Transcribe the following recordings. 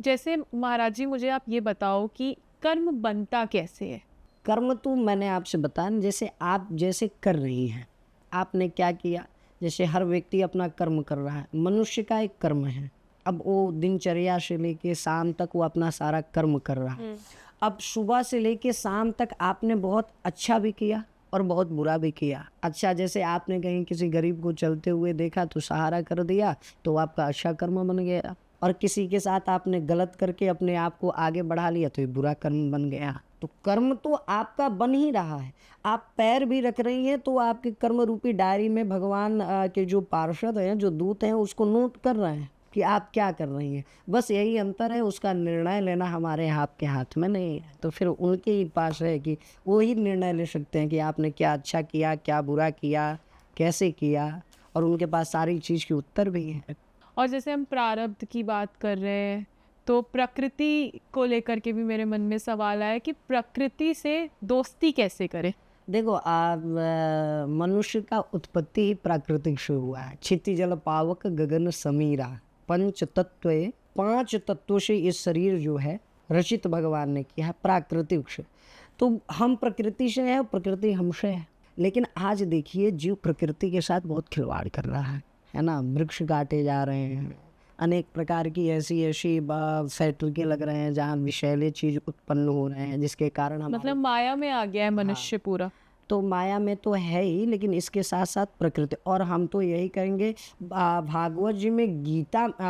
जैसे महाराज जी मुझे आप ये बताओ कि कर्म बनता कैसे है? कर्म तो मैंने आपसे बताया ना, जैसे आप जैसे कर रही हैं, आपने क्या किया, जैसे हर व्यक्ति अपना कर्म कर रहा है, मनुष्य का एक कर्म है। अब वो दिनचर्या से लेके शाम तक वो अपना सारा कर्म कर रहा है। अब सुबह से लेके शाम तक आपने बहुत अच्छा भी किया और बहुत बुरा भी किया। अच्छा, जैसे आपने कहीं किसी गरीब को चलते हुए देखा तो सहारा कर दिया, तो आपका अच्छा कर्म बन गया। और किसी के साथ आपने गलत करके अपने आप को आगे बढ़ा लिया तो ये बुरा कर्म बन गया। तो कर्म तो आपका बन ही रहा है। आप पैर भी रख रही हैं तो आपके कर्म रूपी डायरी में भगवान के जो पार्षद हैं, जो दूत हैं, उसको नोट कर रहे हैं कि आप क्या कर रही हैं। बस यही अंतर है, उसका निर्णय लेना हमारे आपके हाथ में नहीं है। तो फिर उनके ही पास है कि वो ही निर्णय ले सकते हैं कि आपने क्या अच्छा किया, क्या बुरा किया, कैसे किया, और उनके पास सारी चीज़ की उत्तर भी है। और जैसे हम प्रारब्ध की बात कर रहे हैं तो प्रकृति को लेकर के भी मेरे मन में सवाल आया कि प्रकृति से दोस्ती कैसे करें? देखो, आप मनुष्य का उत्पत्ति ही प्राकृतिक से हुआ है। क्षिति जल पावक गगन समीरा, पंच तत्व, 5 तत्वों से ये शरीर जो है रचित भगवान ने किया है, प्राकृतिक से। तो हम प्रकृति से हैं, प्रकृति हमसे है। लेकिन आज देखिए, जीव प्रकृति के साथ बहुत खिलवाड़ कर रहा है ना। वृक्ष काटे जा रहे हैं, अनेक प्रकार की ऐसी ऐसी फैक्ट्री लग रहे हैं जहाँ विषैले चीज उत्पन्न हो रहे हैं, जिसके कारण हम मतलब माया में आ गया है मनुष्य पूरा। तो माया में तो है ही, लेकिन इसके साथ साथ प्रकृति। और हम तो यही कहेंगे, भागवत जी में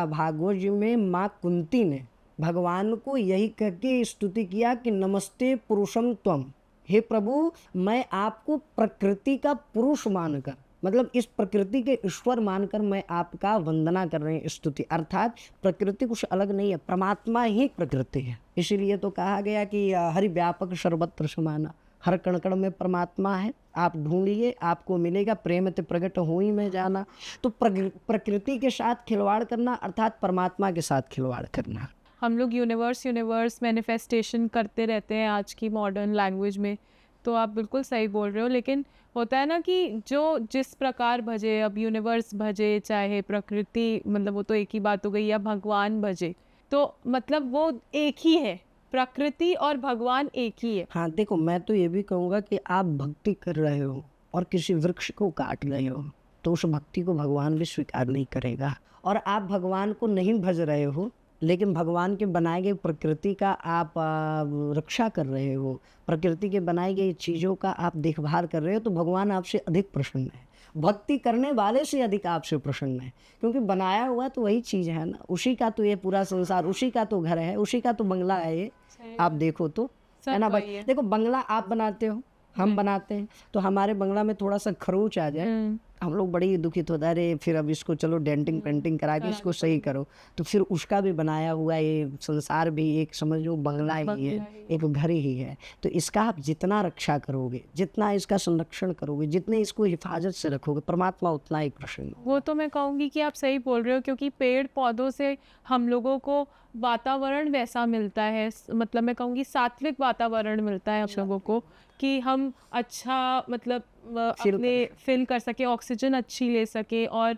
भागवत जी में माँ कुंती ने भगवान को यही करके स्तुति किया कि नमस्ते पुरुषम त्वम, हे प्रभु, मैं आपको प्रकृति का पुरुष मानकर, मतलब इस प्रकृति के ईश्वर मानकर मैं आपका वंदना कर रहे हैं, स्तुति। अर्थात प्रकृति कुछ अलग नहीं है, परमात्मा ही प्रकृति है। इसीलिए तो कहा गया कि हरि व्यापक सर्वत्र समाना, हर कण कण में परमात्मा है। आप ढूंढिए, आपको मिलेगा। प्रेम ते प्रकट हो ही में जाना। तो प्रकृति के साथ खिलवाड़ करना अर्थात परमात्मा के साथ खिलवाड़ करना। हम लोग यूनिवर्स मैनिफेस्टेशन करते रहते हैं आज की मॉडर्न लैंग्वेज में, तो आप बिल्कुल सही बोल रहे हो। लेकिन होता है ना कि जो जिस प्रकार भजे, अब यूनिवर्स भजे चाहे प्रकृति, मतलब वो तो एक ही बात हो गई, या भगवान भजे, तो मतलब वो एक ही है, प्रकृति और भगवान एक ही है। हाँ, देखो, मैं तो ये भी कहूँगा कि आप भक्ति कर रहे हो और किसी वृक्ष को काट रहे हो, तो उस भक्ति को भगवान भी स्वीकार नहीं करेगा। और आप भगवान को नहीं भज रहे हो, लेकिन भगवान के बनाए गए प्रकृति का आप रक्षा कर रहे हो, प्रकृति के बनाई गई चीज़ों का आप देखभाल कर रहे हो, तो भगवान आपसे अधिक प्रसन्न है। भक्ति करने वाले से अधिक आपसे प्रसन्न है, क्योंकि बनाया हुआ तो वही चीज़ है ना। उसी का तो ये पूरा संसार, उसी का तो घर है, उसी का तो बंगला है ये। आप देखो तो, है ना भाई। देखो, बंगला आप बनाते हो, हम बनाते हैं, तो हमारे बंगला में थोड़ा सा खरोच आ जाए, हम लोग बड़ी दुखित होता है, अरे फिर अब इसको चलो डेंटिंग पेंटिंग करा के इसको सही करो। तो फिर उसका भी बनाया हुआ ये संसार भी एक समझ लो बंगला ही है, एक घर ही है। तो इसका आप जितना रक्षा करोगे, जितना इसका संरक्षण करोगे, जितने इसको हिफाजत से रखोगे, परमात्मा उतना ही प्रसन्न। वो तो मैं कहूँगी कि आप सही बोल रहे हो, क्योंकि पेड़ पौधों से हम लोगों को वातावरण वैसा मिलता है, मतलब मैं कहूँगी सात्विक वातावरण मिलता है हम लोगों को, कि हम अच्छा मतलब अपने फील कर सके, ऑक्सीजन अच्छी ले सके, और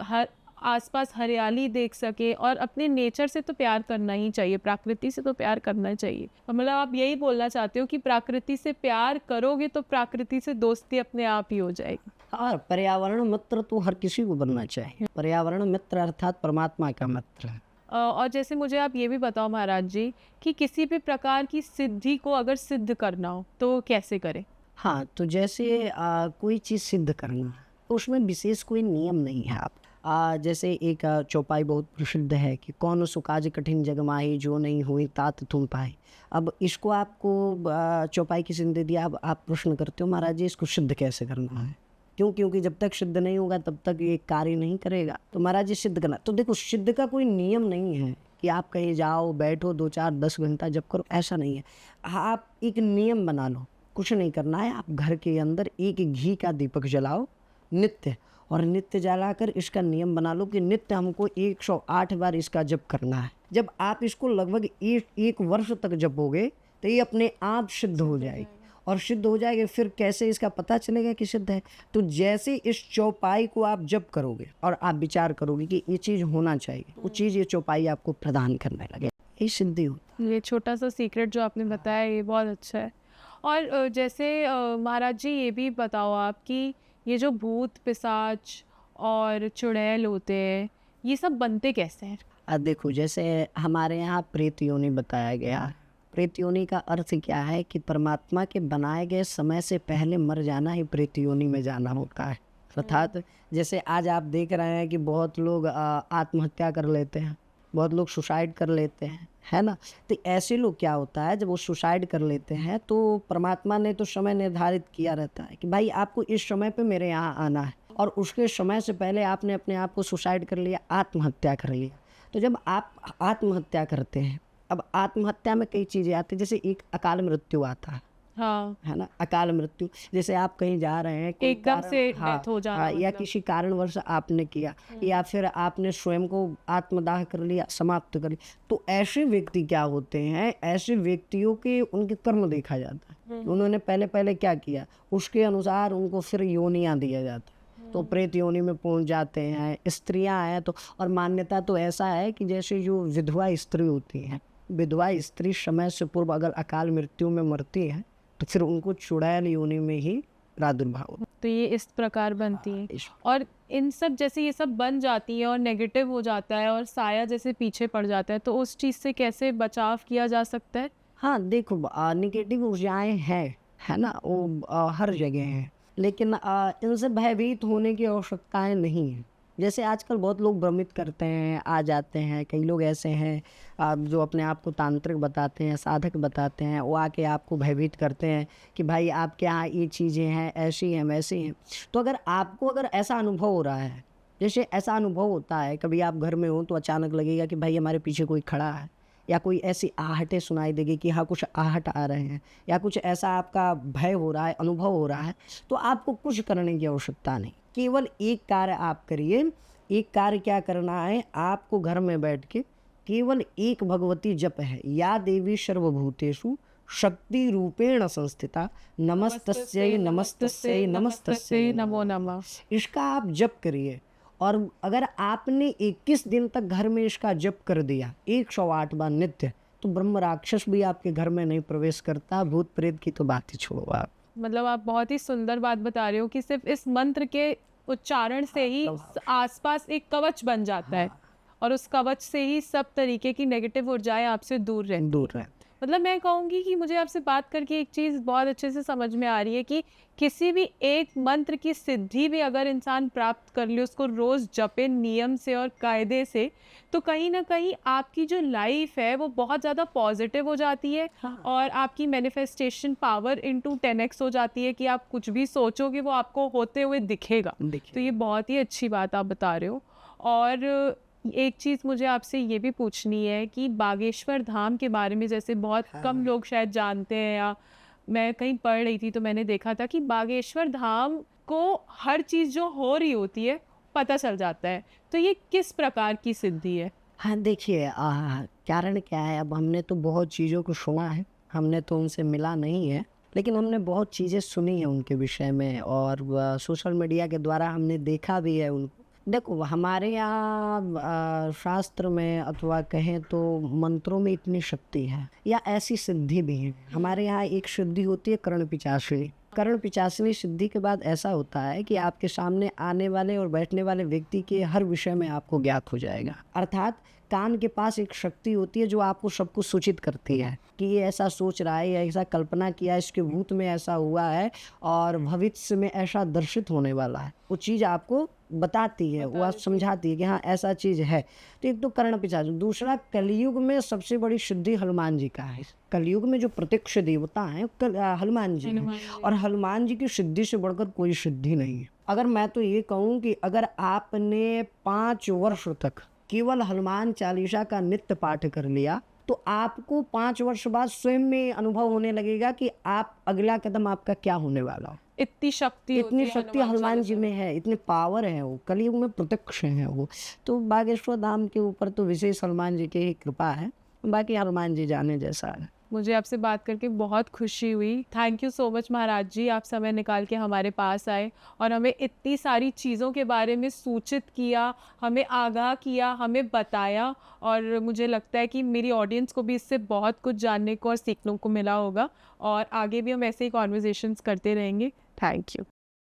हर आसपास हरियाली देख सके। और अपने नेचर से तो प्यार करना ही चाहिए, प्रकृति से तो प्यार करना चाहिए। मतलब आप यही बोलना चाहते हो कि प्रकृति से प्यार करोगे तो प्रकृति से दोस्ती अपने आप ही हो जाएगी। और पर्यावरण मित्र तो हर किसी को बनना चाहिए। पर्यावरण मित्र अर्थात परमात्मा का मित्र है। और जैसे मुझे आप ये भी बताओ महाराज जी कि किसी भी प्रकार की सिद्धि को अगर सिद्ध करना हो तो कैसे करें? हाँ, तो जैसे कोई चीज़ सिद्ध करना है तो उसमें विशेष कोई नियम नहीं है। आप जैसे एक चौपाई बहुत प्रसिद्ध है कि कौन सो काज कठिन जग माही, जो नहीं हुई तात तुम पाए। अब इसको आपको चौपाई किसी ने दे दिया, अब आप प्रश्न करते हो महाराज जी इसको सिद्ध कैसे करना है। क्यों? क्योंकि जब तक सिद्ध नहीं होगा तब तक ये कार्य नहीं करेगा। तो महाराज जी सिद्ध करना, तो देखो, सिद्ध का कोई नियम नहीं है कि आप कहीं जाओ, बैठो, 2 4 10 घंटा जब करो, ऐसा नहीं है। आप एक नियम बना लो, कुछ नहीं करना है। आप घर के अंदर एक घी का दीपक जलाओ नित्य, और नित्य जलाकर इसका नियम बना लो कि नित्य हमको 108 बार इसका जप करना है। जब आप इसको लगभग एक वर्ष तक जपोगे तो ये अपने आप सिद्ध हो जाएगी। और सिद्ध हो जाएगी, फिर कैसे इसका पता चलेगा कि सिद्ध है? तो जैसे इस चौपाई को आप जप करोगे और आप विचार करोगे कि ये चीज़ होना चाहिए, वो चीज़ ये चौपाई आपको प्रदान करने लगे। यही सिद्धि होती ये छोटा सा सीक्रेट जो आपने बताया ये बहुत अच्छा है। और जैसे महाराज जी ये भी बताओ आप कि ये जो भूत पिशाच और चुड़ैल होते हैं ये सब बनते कैसे हैं? देखो जैसे हमारे यहाँ प्रेत योनि बताया गया है। प्रेत योनि का अर्थ क्या है कि परमात्मा के बनाए गए समय से पहले मर जाना ही प्रेत योनि में जाना होता है। अर्थात जैसे आज आप देख रहे हैं कि बहुत लोग आत्महत्या कर लेते हैं, बहुत लोग सुसाइड कर लेते हैं, है ना। तो ऐसे लोग क्या होता है जब वो सुसाइड कर लेते हैं तो परमात्मा ने तो समय निर्धारित किया रहता है कि भाई आपको इस समय पे मेरे यहाँ आना है, और उसके समय से पहले आपने अपने आप को सुसाइड कर लिया, आत्महत्या कर लिया। तो जब आप आत्महत्या करते हैं, अब आत्महत्या में कई चीज़ें आती हैं, जैसे एक अकाल मृत्यु आता हाँ, है ना। अकाल मृत्यु जैसे आप कहीं जा रहे हैं, कोई एकदम कारण- से हाँ, डेथ हो जाना हाँ, या मतलब। किसी कारणवश आपने किया, या फिर आपने स्वयं को आत्मदाह कर लिया, समाप्त कर लिया। तो ऐसे व्यक्ति क्या होते हैं, ऐसे व्यक्तियों के उनके कर्म देखा जाता है, उन्होंने पहले पहले क्या किया, उसके अनुसार उनको फिर योनियाँ दिया जाता है। तो प्रेत योनि में पहुंच जाते हैं। स्त्रियां हैं तो, और मान्यता तो ऐसा है कि जैसे जो विधवा स्त्री होती हैं, विधवा स्त्री समय से पूर्व अगर अकाल मृत्यु में मरती है तो फिर उनको चुड़ैल योनि में ही प्रादुर्भाव होता तो ये इस प्रकार बनती है। है। और इन सब जैसे ये सब बन जाती है और नेगेटिव हो जाता है और साया जैसे पीछे पड़ जाता है, तो उस चीज़ से कैसे बचाव किया जा सकता है? हाँ देखो, निगेटिव ऊर्जाएं हैं, है ना, वो हर जगह हैं, लेकिन इनसे भयभीत होने की आवश्यकताएं नहीं है। जैसे आजकल बहुत लोग भ्रमित करते हैं, आ जाते हैं, कई लोग ऐसे हैं जो अपने आप को तांत्रिक बताते हैं, साधक बताते हैं, वो आके आपको भयभीत करते हैं कि भाई आपके यहाँ ये चीज़ें हैं, ऐसी हैं, वैसी हैं। तो अगर आपको अगर ऐसा अनुभव हो रहा है, जैसे ऐसा अनुभव होता है कभी आप घर में हो तो अचानक लगेगा कि भाई हमारे पीछे कोई खड़ा है, या कोई ऐसी आहटें सुनाई देगी कि हाँ कुछ आहट आ रहे हैं, या कुछ ऐसा आपका भय हो रहा है, अनुभव हो रहा है, तो आपको कुछ करने की आवश्यकता नहीं। केवल एक कार्य आप करिए। एक कार्य क्या करना है, आपको घर में बैठ के केवल एक भगवती जप है, या देवी सर्वभूतेषु शक्ति रूपेण संस्थिता नमस्तस्यै नमस्तस्यै नमस्तस्यै नमो नमः। इसका आप जप करिए। और अगर आपने 21 दिन तक घर में इसका जप कर दिया 108 बार नित्य, तो ब्रह्म राक्षस भी आपके घर में नहीं प्रवेश करता, भूत प्रेत की तो बात ही छोड़ो आप। मतलब आप बहुत ही सुंदर बात बता रहे हो कि सिर्फ इस मंत्र के उच्चारण से ही आसपास एक कवच बन जाता है और उस कवच से ही सब तरीके की नेगेटिव ऊर्जाएं आपसे दूर रहती हैं। दूर रहते। मतलब मैं कहूँगी कि मुझे आपसे बात करके एक चीज़ बहुत अच्छे से समझ में आ रही है कि किसी भी एक मंत्र की सिद्धि भी अगर इंसान प्राप्त कर ले, उसको रोज़ जपे नियम से और कायदे से, तो कहीं ना कहीं आपकी जो लाइफ है वो बहुत ज़्यादा पॉजिटिव हो जाती है। हाँ। और आपकी मैनिफेस्टेशन पावर इनटू 10x हो जाती है कि आप कुछ भी सोचोगे वो आपको होते हुए दिखेगा। तो ये बहुत ही अच्छी बात आप बता रहे हो। और एक चीज़ मुझे आपसे ये भी पूछनी है कि बागेश्वर धाम के बारे में जैसे बहुत कम लोग शायद जानते हैं, या मैं कहीं पढ़ रही थी तो मैंने देखा था कि बागेश्वर धाम को हर चीज़ जो हो रही होती है पता चल जाता है। तो ये किस प्रकार की सिद्धि है? हाँ देखिए, कारण क्या है, अब हमने तो बहुत चीज़ों को सुना है, हमने तो उनसे मिला नहीं है, लेकिन हमने बहुत चीज़ें सुनी हैं उनके विषय में, और सोशल मीडिया के द्वारा हमने देखा भी है उनको। देखो हमारे यहाँ शास्त्र में अथवा कहें तो मंत्रों में इतनी शक्ति है, या ऐसी सिद्धि भी है। हमारे यहाँ एक सिद्धि होती है कर्ण पिचासिनी। कर्ण पिचासिनी सिद्धि के बाद ऐसा होता है कि आपके सामने आने वाले और बैठने वाले व्यक्ति के हर विषय में आपको ज्ञात हो जाएगा। अर्थात कान के पास एक शक्ति होती है जो आपको सब कुछ सूचित करती है कि ये ऐसा सोच रहा है, या ऐसा कल्पना किया, इसके भूत में ऐसा हुआ है और भविष्य में ऐसा दर्शित होने वाला है। वो चीज़ आपको बताती है, वो आप समझाती है कि हाँ ऐसा चीज़ है। तो एक तो कर्ण पिशाच। दूसरा, कलयुग में सबसे बड़ी सिद्धि हनुमान जी का है। कलयुग में जो प्रत्यक्ष देवता हैं हनुमान जी हैं, और हनुमान जी की सिद्धि से बढ़कर कोई सिद्धि नहीं है। अगर मैं तो ये कहूँ कि अगर आपने 5 वर्ष तक केवल हनुमान चालीसा का नित्य पाठ कर लिया, तो आपको 5 वर्ष बाद स्वयं में अनुभव होने लगेगा कि आप अगला कदम आपका क्या होने वाला हो। इतनी शक्ति इतनी शक्ति हनुमान जी में है, इतनी पावर है, वो कलयुग में प्रत्यक्ष है वो। तो बागेश्वर धाम के ऊपर तो विशेष हनुमान जी की ही कृपा है, बाकी हनुमान जी जाने जैसा है। मुझे आपसे बात करके बहुत खुशी हुई। थैंक यू सो मच महाराज जी, आप समय निकाल के हमारे पास आए और हमें इतनी सारी चीज़ों के बारे में सूचित किया, हमें आगाह किया, हमें बताया और मुझे लगता है कि मेरी ऑडियंस को भी इससे बहुत कुछ जानने को और सीखने को मिला होगा और आगे भी हम ऐसे ही कॉन्वर्सेशंस करते रहेंगे। Thank you.